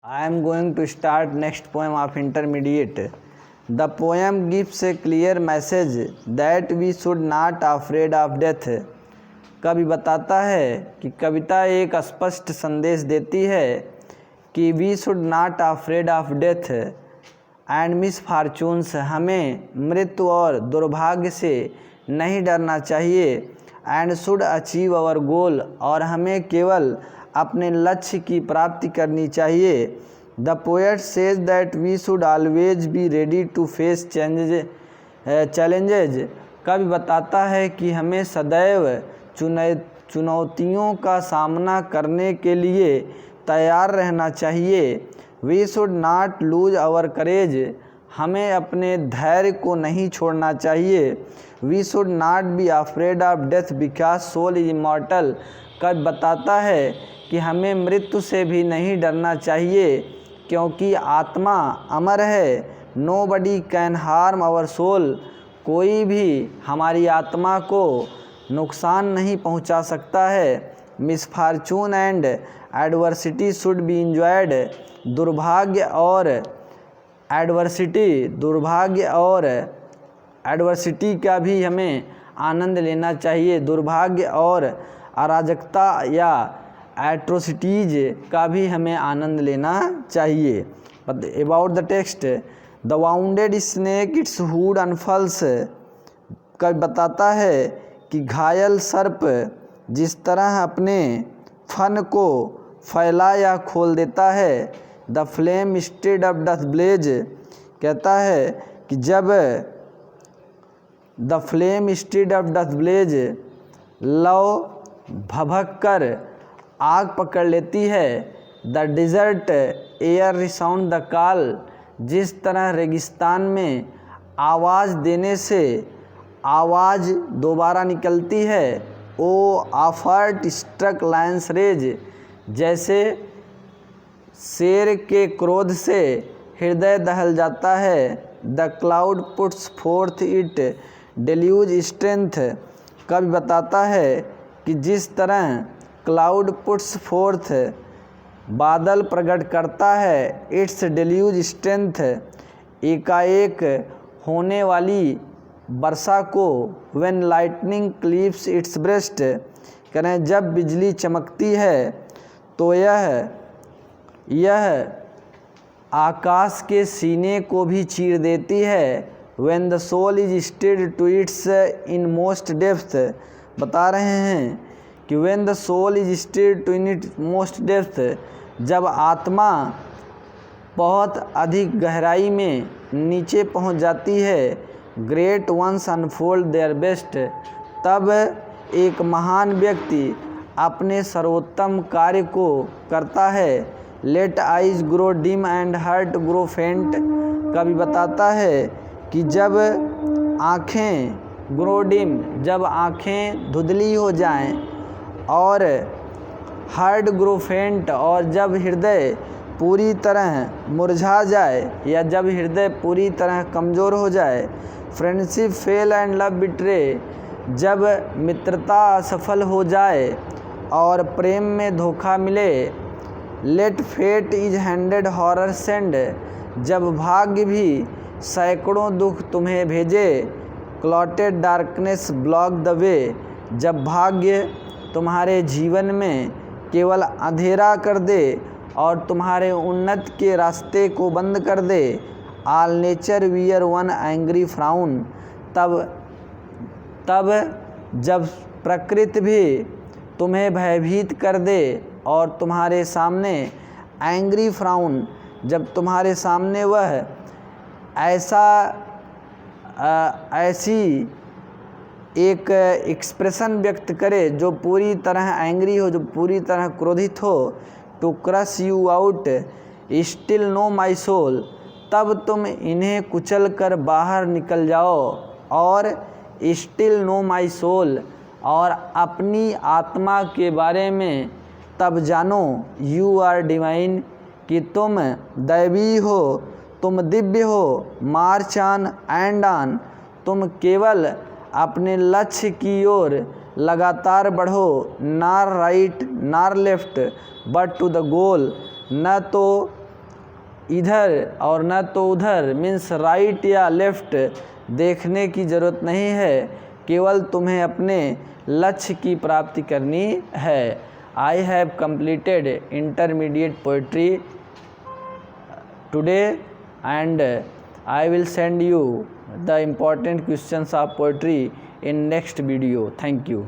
I am going to start next poem of intermediate. The poem gives a clear message that we should not afraid of death. कवि बताता है कि कविता एक स्पष्ट संदेश देती है कि we should not afraid of death and misfortunes, हमें मृत्यु और दुर्भाग्य से नहीं डरना चाहिए, and should achieve our goal, और हमें केवल अपने लक्ष्य की प्राप्ति करनी चाहिए। The poet says that we should always be ready to face challenges. कवि बताता है कि हमें सदैव चुनौतियों का सामना करने के लिए तैयार रहना चाहिए। We should not lose our courage, हमें अपने धैर्य को नहीं छोड़ना चाहिए। We should not be afraid of death because soul is immortal. कवि बताता है कि हमें मृत्यु से भी नहीं डरना चाहिए क्योंकि आत्मा अमर है। Nobody can harm our soul, कोई भी हमारी आत्मा को नुकसान नहीं पहुंचा सकता है। Misfortune and adversity should be enjoyed, दुर्भाग्य और एडवर्सिटी का भी हमें आनंद लेना चाहिए। दुर्भाग्य और अराजकता या एट्रोसिटीज का भी हमें आनंद लेना चाहिए। About the text, the wounded snake its hood unfurls. कवि बताता है कि घायल सर्प जिस तरह अपने फन को फैला या खोल देता है। The flame stood up doth blaze, कहता है कि जब the flame stood up doth blaze, लौ भभक कर आग पकड़ लेती है। The desert air resound the call, जिस तरह रेगिस्तान में आवाज़ देने से आवाज़ दोबारा निकलती है। ओ ऑफर्ट स्ट्रक लायंस रेज, जैसे शेर के क्रोध से हृदय दहल जाता है। The cloud puts fourth it deluge strength. कवि बताता है कि जिस तरह क्लाउड पुट्स फोर्थ, बादल प्रकट करता है, इट्स डेल्यूज स्ट्रेंथ, एकाएक होने वाली वर्षा को, when lightning cleaves it's breast, करें जब बिजली चमकती है तो यह आकाश के सीने को भी चीर देती है। When the soul is stayed to its innermost depth, बता रहे हैं कि when the soul is stayed to in its most depth, जब आत्मा बहुत अधिक गहराई में नीचे पहुंच जाती है। Great once unfold their best, तब एक महान व्यक्ति अपने सर्वोत्तम कार्य को करता है। Let eyes grow dim and heart grow faint. कवि बताता है कि जब आँखें ग्रो डिम, जब आँखें धुंधली हो जाएं, और हार्ट ग्रो फेंट, और जब हृदय पूरी तरह मुरझा जाए या जब हृदय पूरी तरह कमज़ोर हो जाए। Friendship fail and love betray, जब मित्रता असफल हो जाए और प्रेम में धोखा मिले। Let fate its hundred horror send, जब भाग्य भी सैकड़ों दुख तुम्हें भेजे। Clotted darkness block the way, जब भाग्य तुम्हारे जीवन में केवल अंधेरा कर दे और तुम्हारे उन्नति के रास्ते को बंद कर दे। All nature wear one angry frown, तब जब प्रकृति भी तुम्हें भयभीत कर दे और तुम्हारे सामने एंग्री फ्राउन, जब तुम्हारे सामने वह ऐसी एक एक्सप्रेशन व्यक्त करे जो पूरी तरह एंग्री हो, जो पूरी तरह क्रोधित हो। To crush you out still know my soul, तब तुम इन्हें कुचल कर बाहर निकल जाओ। और स्टिल नो माई सोल, और अपनी आत्मा के बारे में तब जानो। यू आर डिवाइन, कि तुम दैवी हो, तुम दिव्य हो। मार्च ऑन एंड ऑन, तुम केवल अपने लक्ष्य की ओर लगातार बढ़ो। Nor right nor left but to the goal, न तो इधर और न तो उधर मीन्स राइट या लेफ्ट देखने की ज़रूरत नहीं है, केवल तुम्हें अपने लक्ष्य की प्राप्ति करनी है। I have completed intermediate poetry today and I will send you the important questions of poetry in next video. Thank you.